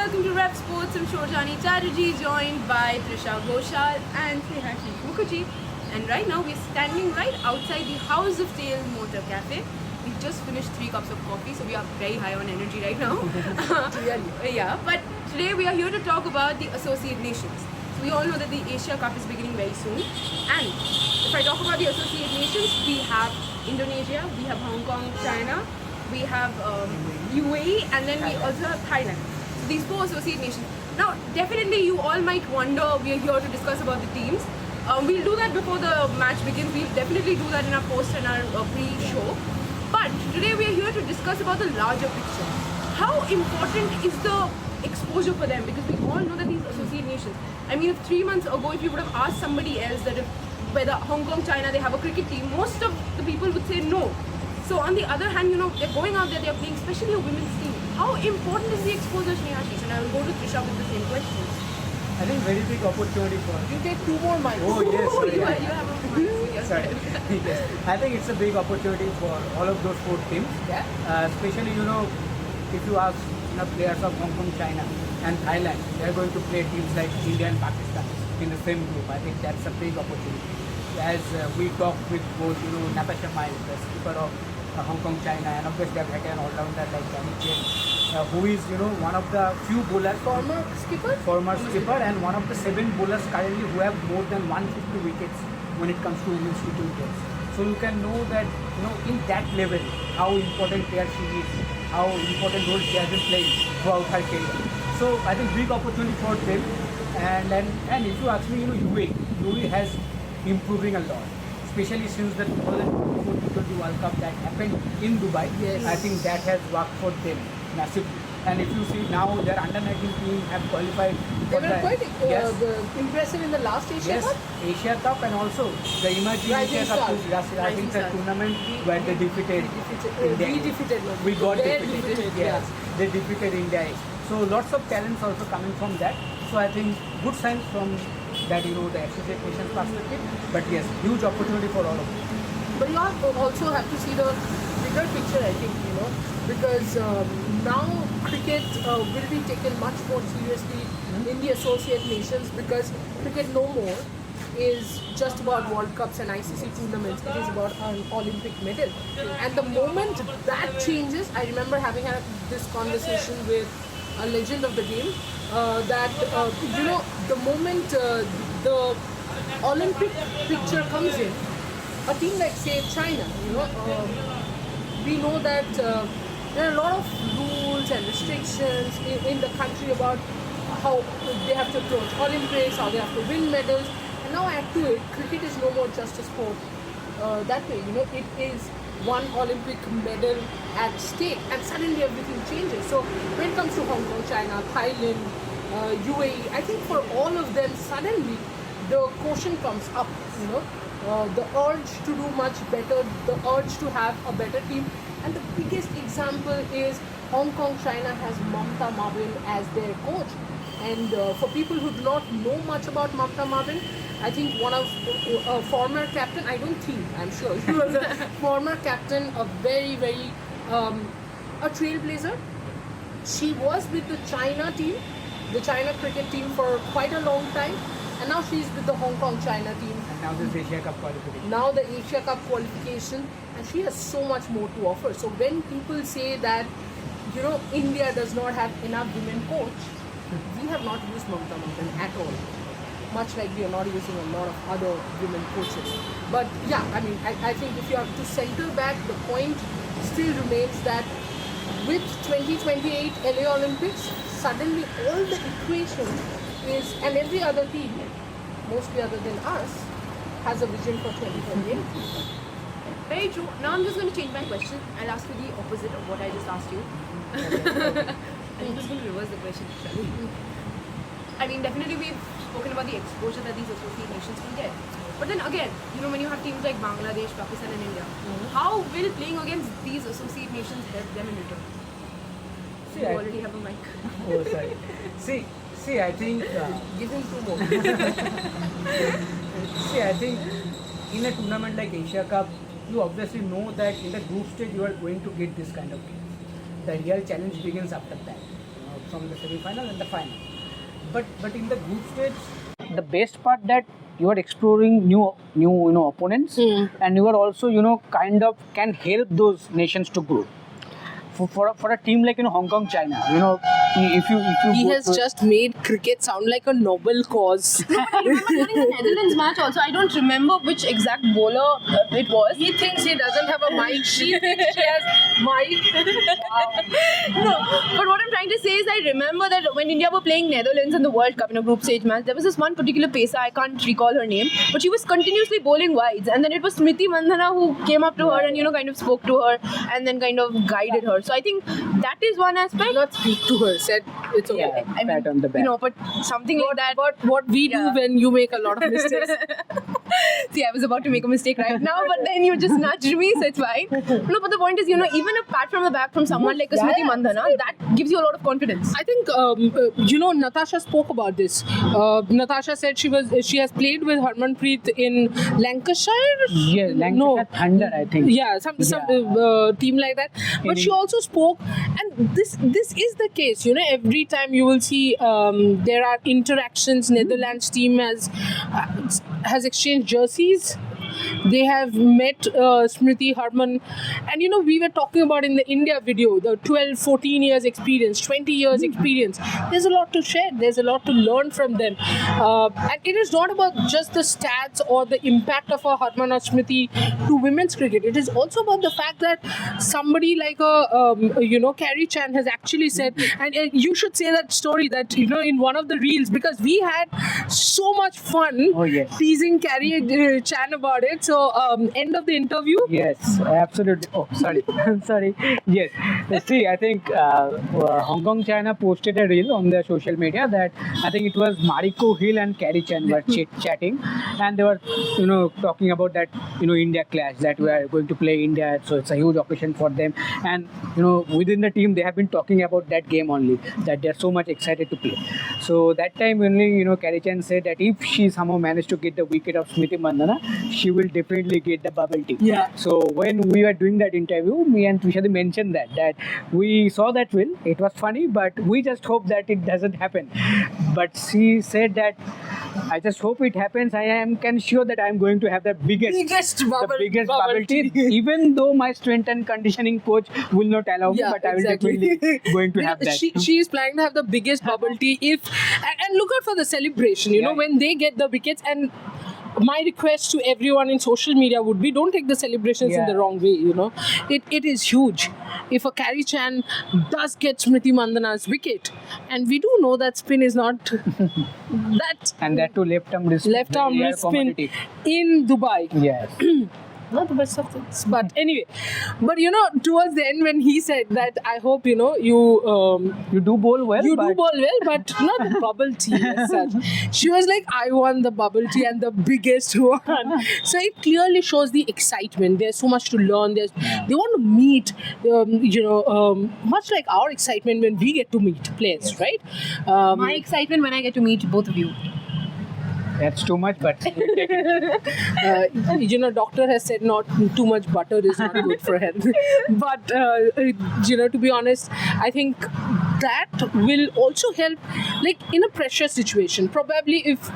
welcome to Rep Sports. I'm Shorjani Chatterjee, joined by Trisha Ghoshal and Snehashi Mukherjee. And right now we're standing right outside the House of Tail Motor Cafe. We just finished 3 cups of coffee, so we are very high on energy right now. Yeah, but today we are here to talk about the Associate Nations. So we all know that the Asia Cup is beginning very soon. And if I talk about the Associate Nations, we have Indonesia, we have Hong Kong, China, we have UAE, and then we also have Thailand. So these 4 associate nations. Now, definitely you all might wonder, we are here to discuss about the teams. We'll do that before the match begins. We'll definitely do that in our post and our pre-show. But today we are here to discuss about the larger picture. How important is the exposure for them? Because we all know that these associate nations. I mean, if 3 months ago, if you would have asked somebody else that if whether Hong Kong, China, they have a cricket team, most of the people would say no. So on the other hand, you know, they're going out there, they're playing, especially a women's team. How important is the exposure, Snehashi? And I will go to Trisha with the same question. I think very big opportunity for us. You take 2 more mics. Oh yes, sorry. You have a point. Yes. Sorry. Yes. I think it's a big opportunity for all of those 4 teams. Yeah. Especially, you know, if you ask players of Hong Kong, China and Thailand, they are going to play teams like India and Pakistan in the same group. I think that's a big opportunity. As we talked with both, you know, Natasha Miles, the skipper of Hong Kong, China, and of course they have had an all-rounder like Danny Chen, who is, you know, one of the few bowlers, Former skipper and one of the 7 bowlers currently who have more than 150 wickets when it comes to women's T20 games. So you can know that, you know, in that level, how important player she is, how important role she has been playing throughout her career. So I think big opportunity for them. And if you ask me, you know, UAE has improving a lot, especially since the 2024 T20 World Cup that happened in Dubai. Yes. I think that has worked for them massively. And if you see now, their under-19 team have qualified They for were quite yes, impressive in the last Asia Cup. Asia Cup, and also the emerging Rising Asia Cup Stars. Rising Star tournament where they defeated India. We defeated them. We got They defeated. defeated, Yes, they defeated India. So lots of talents also coming from that. So I think good signs from that, you know, the Associate Nations perspective. But yes, huge opportunity for all of them. But you also have to see the bigger picture, I think, you know, because now cricket will be taken much more seriously in the Associate Nations, because cricket no more is just about World Cups and ICC tournaments. It is about an Olympic medal. And the moment that changes, I remember having had this conversation with a legend of the game, that, you know, the moment the Olympic picture comes in, a team like, say, China, you know, we know that there are a lot of rules and restrictions in the country about how they have to approach Olympics, how they have to win medals. And now add to it, cricket is no more just a sport that way. You know, it is one Olympic medal at stake, and suddenly everything changes. So when it comes to Hong Kong, China, Thailand, UAE, I think for all of them, suddenly the quotient comes up, you know. The urge to do much better, the urge to have a better team. And the biggest example is Hong Kong, China has Mamta Marvin as their coach. And for people who do not know much about Mamta Marvin, I think one of a former captain, I'm sure, he was a former captain, a very, very, a trailblazer. She was with the China team, the China cricket team, for quite a long time. And now she's with the Hong Kong China team. And now this Asia Cup qualification. Now the Asia Cup qualification, and she has so much more to offer. So when people say that, you know, India does not have enough women coach, we have not used Mamta Marvin at all. Much like we are not using a lot of other women coaches. But yeah, I mean, I think if you have to center back, the point still remains that with 2028 LA Olympics, suddenly all the equation is, and every other team, mostly other than us, has a vision for 2028. Very true. Now I'm just going to change my question. I'll ask you the opposite of what I just asked you. I'm just going to reverse the question. I mean, definitely we've spoken about the exposure that these associate nations will get. But then again, you know, when you have teams like Bangladesh, Pakistan and India, how will playing against these associate nations help them in return? See, You I already have a mic. Oh, sorry. See, I think. Give him 2 more. See, I think in a tournament like Asia Cup, you obviously know that in the group stage you are going to get this kind of games. The real challenge begins after that. from the semi-final and the final. But in the group stage, the best part that you are exploring new opponents, and you are also kind of can help those nations to grow. For a team like Hong Kong, China, if you He go has to- just made cricket sound like a noble cause. I remember during the Netherlands match also, I don't remember which exact bowler it was. He thinks he doesn't have a mic. She thinks she has mic. No, but what I'm trying to say is I remember that when India were playing Netherlands in the World Cup in a group stage match, there was this one particular pacer, I can't recall her name, but she was continuously bowling wides, and then it was Smriti Mandhana who came up to her and kind of spoke to her and then kind of guided her. So I think that is one aspect. Not speak to her. Said it's okay. Yeah. I Pat on the back. but something like that. What we do Yeah. when you make a lot of mistakes. See, I was about to make a mistake right now, but then you just nudged me, so it's fine. No, but the point is, even a pat from the back from someone like a Smriti Mandhana, that gives you a lot of confidence. I think Natasha spoke about this. Natasha said she has played with Harmanpreet in Lancashire. Yeah, Lancashire No. Thunder, I think. Yeah, some team like that. But she also spoke, and this is the case. Every time you will see there are interactions. Netherlands team has exchanged jerseys. They have met Smriti Harman, and we were talking about in the India video the 12, 14 years experience, 20 years experience. There's a lot to share. There's a lot to learn from them, and it is not about just the stats or the impact of a Harman or Smriti to women's cricket. It is also about the fact that somebody like Carrie Chan has actually said, and you should say that story that in one of the reels, because we had so much fun Oh, yes. teasing Carrie Chan about it. So end of the interview. Yes, absolutely. Oh, sorry. Sorry. Yes. See, I think Hong Kong China posted a reel on their social media that I think it was Mariko Hill and Carrie Chan were chatting, and they were, talking about that, India clash that we are going to play India, so it's a huge occasion for them. And, within the team, they have been talking about that game only, that they're so much excited to play. So that time only, Carrie Chan said that if she somehow managed to get the wicket of Smriti Mandhana, she will definitely get the bubble tea. Yeah. So when we were doing that interview, me and Trishadi mentioned that we saw that reel. It was funny, but we just hope that it doesn't happen. But she said that I just hope it happens. I am sure that I am going to have the biggest bubble tea. Even though my strength and conditioning coach will not allow me, but I will definitely going to have that. She is planning to have the biggest bubble tea and look out for the celebration. Yeah. When they get the wickets. And my request to everyone in social media would be, don't take the celebrations in Yeah. the wrong way. It is huge. If a Carrie Chan does get Smriti Mandhana's wicket, and we do know that spin is not that And that too left arm wrist. left arm rare wrist spin commodity. in Dubai. Yes. Not the best of things, but anyway. But towards the end, when he said that, I hope you You do bowl well. you but do bowl well, but not the bubble tea as such. She was like, I won the bubble tea and the biggest one. So it clearly shows the excitement. There's so much to learn. They want to meet, much like our excitement when we get to meet players, right? My excitement when I get to meet both of you. That's too much, but we'll take it. Doctor has said not too much butter is not good for health. But to be honest, I think that will also help, like in a pressure situation. Probably if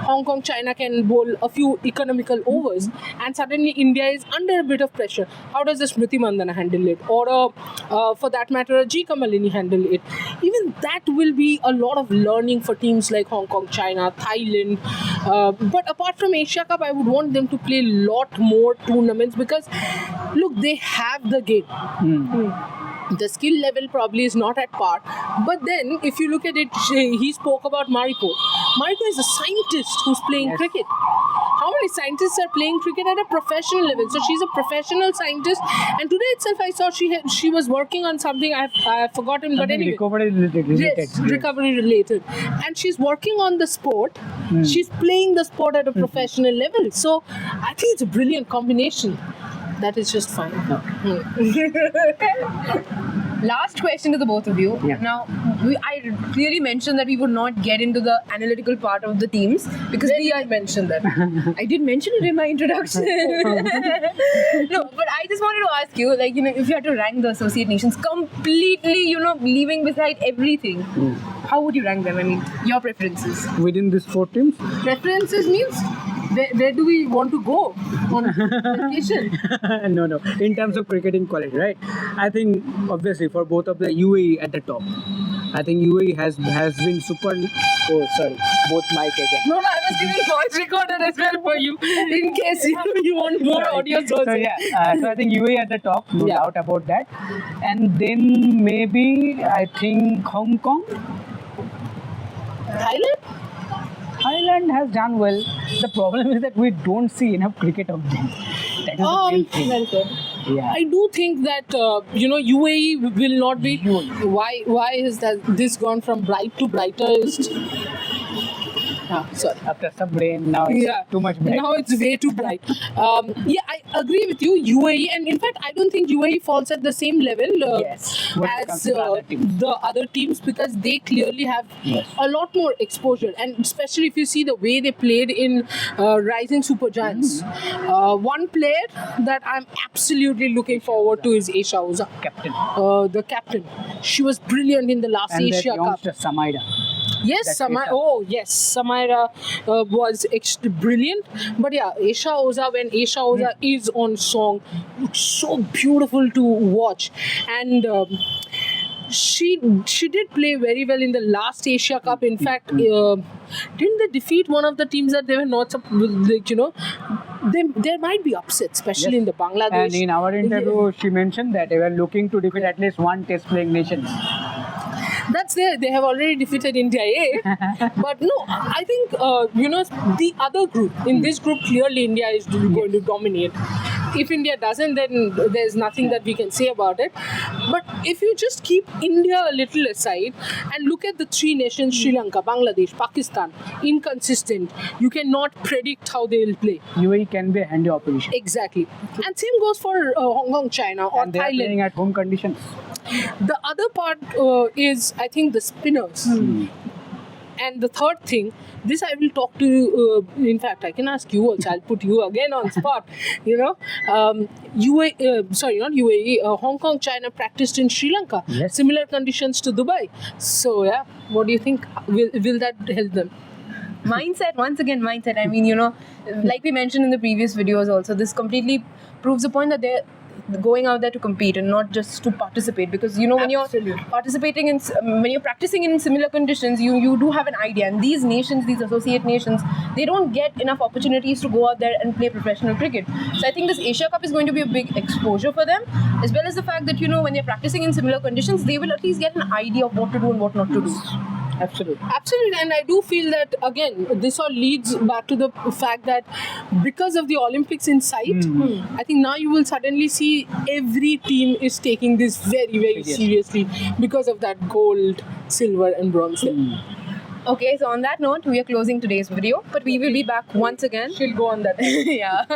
Hong Kong, China can bowl a few economical overs, and suddenly India is under a bit of pressure. How does the Smriti Mandhana handle it, or for that matter, a G Kamalini handle it? Even that will be a lot of learning for teams like Hong Kong, China, Thailand. But apart from Asia Cup, I would want them to play a lot more tournaments because, look, they have the game. The skill level probably is not at par. But then, if you look at it, he spoke about Mariko. Mariko is a scientist who's playing Yes. cricket. How many scientists are playing cricket at a professional level? So she's a professional scientist. And today itself, I saw she was working on something. I have forgotten. But Something anyway, recovery related. yes, recovery related. And she's working on the sport. She's playing the sport at a professional level. So I think it's a brilliant combination. That is just fine. Last question to the both of you. Yeah. Now, I clearly mentioned that we would not get into the analytical part of the teams because When did you mention that? I did mention it in my introduction. No, but I just wanted to ask you, like, if you had to rank the associate nations completely, leaving beside everything, how would you rank them? I mean, your preferences. Within these 4 teams? Preferences means where do we want to go on vacation? No. In terms of cricketing quality, right? I think obviously for both of the UAE at the top. I think UAE has been super. Oh, sorry. Both mic again. No, I was giving voice recorder as well for you in case you want more audio sources. So yeah, so I think UAE at the top, no Yeah. doubt about that. And then maybe I think Hong Kong. Thailand has done well. The problem is that we don't see enough cricket of them. That is the main thing. Well said. Yeah. I do think that UAE will not be. Why is that this gone from bright to brightest? Sorry. After some rain, now it's too much bright. Now it's way too bright. I agree with you, UAE, and in fact, I don't think UAE falls at the same level Yes. When it comes as to the other teams. the other teams because they clearly have a lot more exposure, and especially if you see the way they played in Rising Super Giants. One player that I'm absolutely looking forward to is Aisha Oza, Captain. the captain. She was brilliant in the last And that Asia Cup. youngster Samaida. Yes, That's Samaira. Aisha. Oh, yes, Samaira was brilliant. But yeah, Aisha Oza, when Aisha Oza is on song, it's so beautiful to watch. And she did play very well in the last Asia Cup. In fact, didn't they defeat one of the teams that they were not, there might be upsets, especially in the Bangladesh. And in our interview, she mentioned that they were looking to defeat at least one test playing nation. That's there. They have already defeated India A. But no, I think, the other group, in this group, clearly India is going to dominate. If India doesn't, then there's nothing that we can say about it. But if you just keep India a little aside and look at the 3 nations, Sri Lanka, Bangladesh, Pakistan, inconsistent, you cannot predict how they will play. UAE can be a handy opposition. Exactly. And same goes for Hong Kong, China, or And they are Thailand. playing at home conditions. The other part is, I think, the spinners. And the third thing, this I will talk to you, in fact, I can ask you also, I'll put you again on spot, Hong Kong, China practiced in Sri Lanka. Yes. Similar conditions to Dubai. So, yeah, what do you think? Will that help them? Mindset, once again, mindset. I mean, like we mentioned in the previous videos also, this completely proves the point that they're going out there to compete and not just to participate, because when you're Absolutely. participating in, when you're practicing in similar conditions, you do have an idea, and these nations, these associate nations, they don't get enough opportunities to go out there and play professional cricket. So I think this Asia Cup is going to be a big exposure for them, as well as the fact that when they're practicing in similar conditions, they will at least get an idea of what to do and what not to do. Absolutely. Absolutely, and I do feel that, again, this all leads back to the fact that because of the Olympics in sight, I think now you will suddenly see every team is taking this very, very seriously because of that gold, silver and bronze. Okay, so on that note, we are closing today's video, but we will be back once again. She'll go on that. Yeah,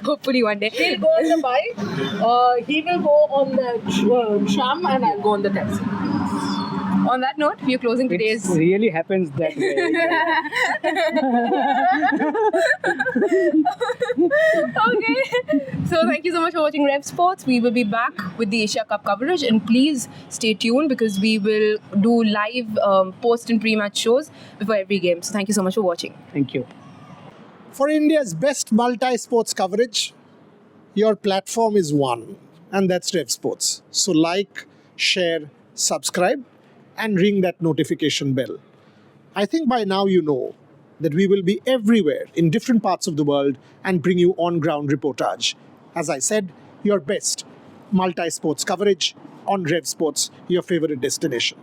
hopefully one day. He'll go on the bike, he will go on the tram, and I'll go on the taxi. On that note, we are closing today's. It really happens that way. Okay, so thank you so much for watching Rev Sports. We will be back with the Asia Cup coverage, and please stay tuned because we will do live post and pre-match shows before every game. So thank you so much for watching. Thank you. For India's best multi-sports coverage, your platform is one, and that's Rev Sports. So like, share, subscribe, and ring that notification bell. I think by now you know that we will be everywhere in different parts of the world and bring you on-ground reportage. As I said, your best multi-sports coverage on Rev Sports, your favorite destination.